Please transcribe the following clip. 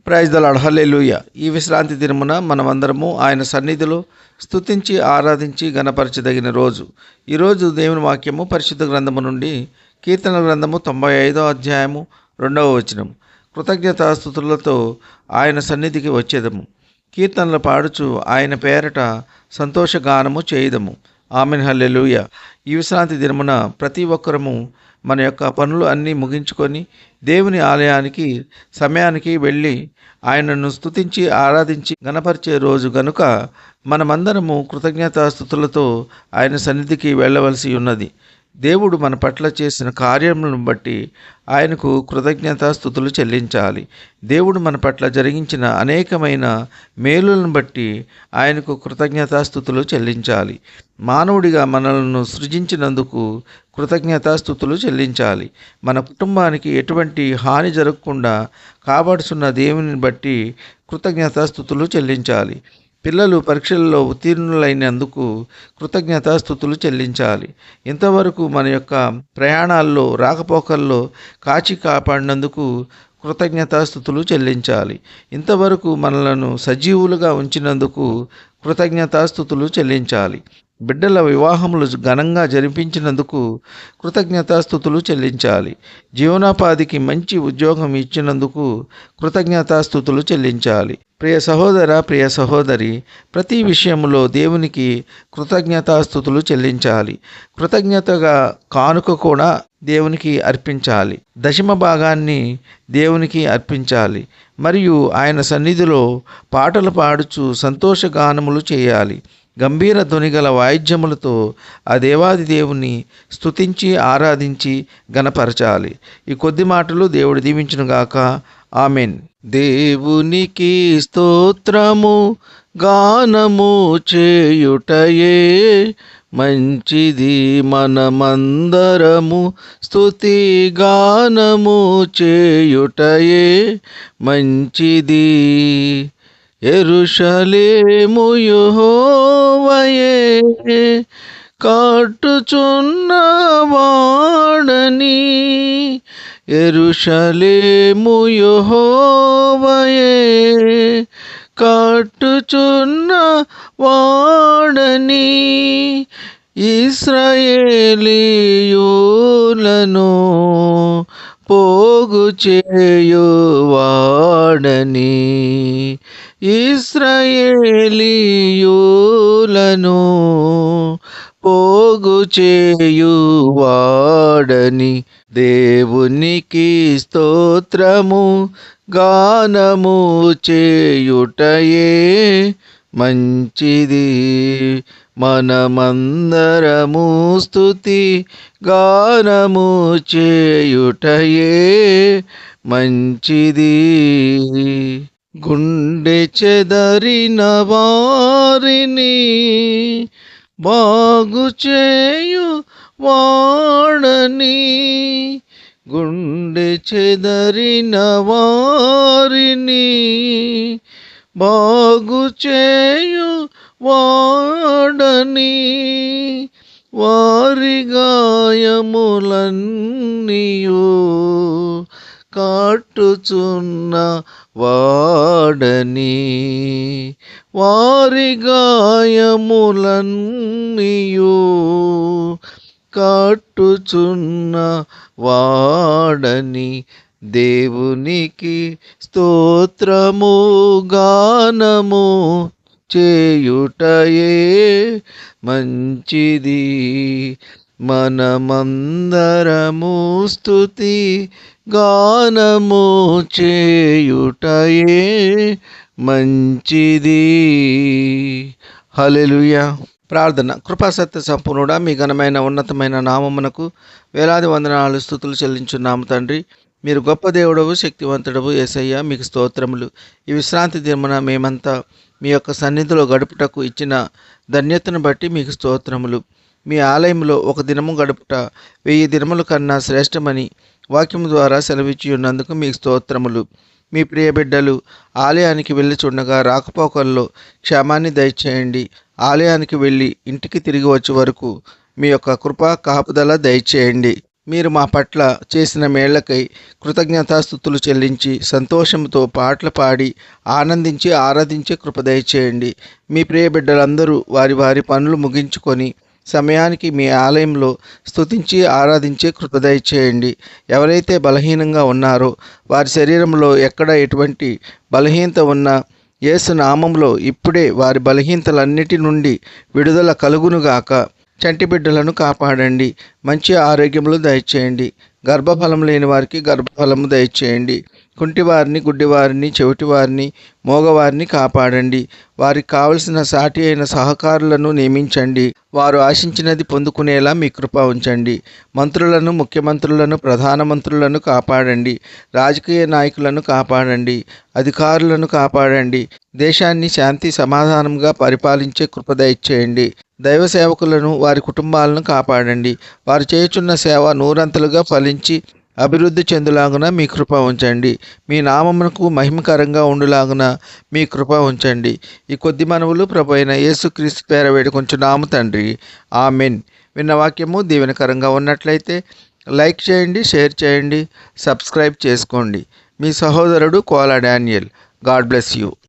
Praise the lord, హల్లెలూయా. ఈ విశ్రాంతి దినమున మనమందరము ఆయన సన్నిధిలో స్తుతించి ఆరాధించి గణపరచదగిన రోజు. ఈరోజు దేవుని వాక్యము పరిశుద్ధ గ్రంథము నుండి కీర్తన గ్రంథము 95వ అధ్యాయము 2వ వచనం. కృతజ్ఞతాస్తుతులతో ఆయన సన్నిధికి వచ్చేదము, కీర్తనలు పాడుచు ఆయన పేరట సంతోషగానము చేయదము. ఆమెన్, హల్లెలూయా. ఈ విశ్రాంతి దినమున ప్రతి ఒక్కరము మన యొక్క పనులు అన్నీ ముగించుకొని దేవుని ఆలయానికి సమయానికి వెళ్ళి ఆయనను స్తుతించి ఆరాధించి గణపరిచే రోజు గనుక మనమందరము కృతజ్ఞతాస్తుతులతో ఆయన సన్నిధికి వెళ్ళవలసి ఉన్నది. దేవుడు మన పట్ల చేసిన కార్యములను బట్టి ఆయనకు కృతజ్ఞతాస్తుతులు చెల్లించాలి. దేవుడు మన పట్ల జరిగించిన అనేకమైన మేలులను బట్టి ఆయనకు కృతజ్ఞతాస్తుతులు చెల్లించాలి. మానవుడిగా మనలను సృజించినందుకు కృతజ్ఞతాస్తుతులు చెల్లించాలి. మన కుటుంబానికి ఎటువంటి హాని జరగకుండా కాపాడుతున్న దేవుని బట్టి కృతజ్ఞతాస్తుతులు చెల్లించాలి. పిల్లలు పరీక్షల్లో ఉత్తీర్ణులైనందుకు కృతజ్ఞతాస్తుతులు చెల్లించాలి. ఇంతవరకు మన యొక్క ప్రయాణాల్లో రాకపోకల్లో కాచి కాపాడినందుకు కృతజ్ఞతాస్తుతులు చెల్లించాలి. ఇంతవరకు మనలను సజీవులుగా ఉంచినందుకు కృతజ్ఞతాస్తుతులు చెల్లించాలి. బిడ్డల వివాహములు ఘనంగా జరిపించినందుకు కృతజ్ఞతాస్తుతులు చెల్లించాలి. జీవనోపాధికి మంచి ఉద్యోగం ఇచ్చినందుకు కృతజ్ఞతాస్తుతులు చెల్లించాలి. ప్రియ సహోదర, ప్రియ సహోదరి, ప్రతి విషయంలో దేవునికి కృతజ్ఞతాస్తుతులు చెల్లించాలి. కృతజ్ఞతగా కానుక కూడా దేవునికి అర్పించాలి. దశమ భాగాన్ని దేవునికి అర్పించాలి. మరియు ఆయన సన్నిధిలో పాటలు పాడుచు సంతోషగానములు చేయాలి. గంభీర ధ్వనిగల వాయిద్యములతో ఆ దేవాది దేవుని స్తుతించి ఆరాధించి గణపరచాలి. ఈ కొద్ది మాటలు దేవుడు దీవించునుగాక. ఆమెన్. దేవునికి స్తోత్రము గానము చేయుటయే మంచిది, మనమందరము స్తుతి గానము చేయుటయే మంచిది. యెరూషలేము యెహోవాయే కాటుచున్న వాడని, యెరూషలేము యెహోవాయే కాటుచున్న వాడని, ఇశ్రాయేలీయులను పోగు చేయువాడని, ఇశ్రాయేలీయులను పోగు చేయువాడని. దేవునికి స్తోత్రము గానము చేయుటయే మంచిది, మనమందరము స్తుతి గానము చేయుటయే మంచిది. గుండె చెదరిన వారిని బాగు చేయు వాడని, గుండె చెదరిన వారిని బాగు చేయు వాడని, వారి గాయములన్నీయు కాటుచున్న వాడని, వారి గాయములన్నీయు కాటుచున్న వాడని. దేవునికి స్తోత్రము గానము చేయుటయే మంచిది, మనమందరము స్తుతి గానము చేయుటయే మంచిది. హల్లెలూయా. ప్రార్థన. కృపాసత్య సంపూర్ణుడా, మీ ఘనమైన ఉన్నతమైన నామమునకు వేలాది వందనాలు స్తుతులు చెల్లించున్నాము తండ్రి. మీరు గొప్ప దేవుడవు, శక్తివంతుడవు యేసయ్య, మీకు స్తోత్రములు. ఈ విశ్రాంతి దినమున మేమంతా మీ యొక్క సన్నిధిలో గడుపుటకు ఇచ్చిన ధన్యతను బట్టి మీకు స్తోత్రములు. మీ ఆలయంలో ఒక దినము గడుపుట 1000 దినముల కన్నా శ్రేష్టమని వాక్యము ద్వారా సెలవిచ్చి ఉన్నందుకు మీకు స్తోత్రములు. మీ ప్రియ బిడ్డలు ఆలయానికి వెళ్ళి చూడగా రాకపోకల్లో క్షేమాన్ని దయచేయండి. ఆలయానికి వెళ్ళి ఇంటికి తిరిగి వచ్చే వరకు మీ యొక్క కృప కాపుదల దయచేయండి. మీరు మా పట్ల చేసిన మేళ్లకై కృతజ్ఞతాస్తుతులు చెల్లించి సంతోషంతో పాటలు పాడి ఆనందించి ఆరాధించే కృప దయచేయండి. మీ ప్రియ బిడ్డలందరూ వారి వారి పనులు ముగించుకొని సమయానికి మీ ఆలయంలో స్తుతించి ఆరాధించే కృప దయచేయండి. ఎవరైతే బలహీనంగా ఉన్నారో వారి శరీరంలో ఎక్కడ ఎటువంటి బలహీనత ఉన్నా యేసు నామంలో ఇప్పుడే వారి బలహీనతలన్నిటి నుండి విడుదల కలుగునుగాక. చంటి బిడ్డలను కాపాడండి. మంచి ఆరోగ్యములు దయచేయండి. గర్భఫలం లేని వారికి గర్భఫలము దయచేయండి. కుంటివారిని, గుడ్డివారిని, చెవిటివారిని, మోగవారిని కాపాడండి. వారికి కావలసిన సాటి అయిన సహకారులను నియమించండి. వారు ఆశించినది పొందుకునేలా మీ కృప ఉంచండి. మంత్రులను, ముఖ్యమంత్రులను, ప్రధానమంత్రులను కాపాడండి. రాజకీయ నాయకులను కాపాడండి. అధికారులను కాపాడండి. దేశాన్ని శాంతి సమాధానంగా పరిపాలించే కృప దయచేయండి. దైవ సేవకులను, వారి కుటుంబాలను కాపాడండి. వారు చేయుచున్న సేవ నూరంతలుగా ఫలించి అభివృద్ధి చెందులాగున మీ కృప ఉంచండి. మీ నామమునకు మహిమకరంగా ఉండులాగున మీ కృప ఉంచండి. ఈ కొద్ది మనవులు ప్రభు అయిన యేసుక్రీస్తు పేర వేడుకొంచున్నాము తండ్రి. ఆమెన్. విన్న వాక్యము దీవెనకరంగా ఉన్నట్లయితే లైక్ చేయండి, షేర్ చేయండి, సబ్స్క్రైబ్ చేసుకోండి. మీ సహోదరుడు Kola Daniel. God bless you.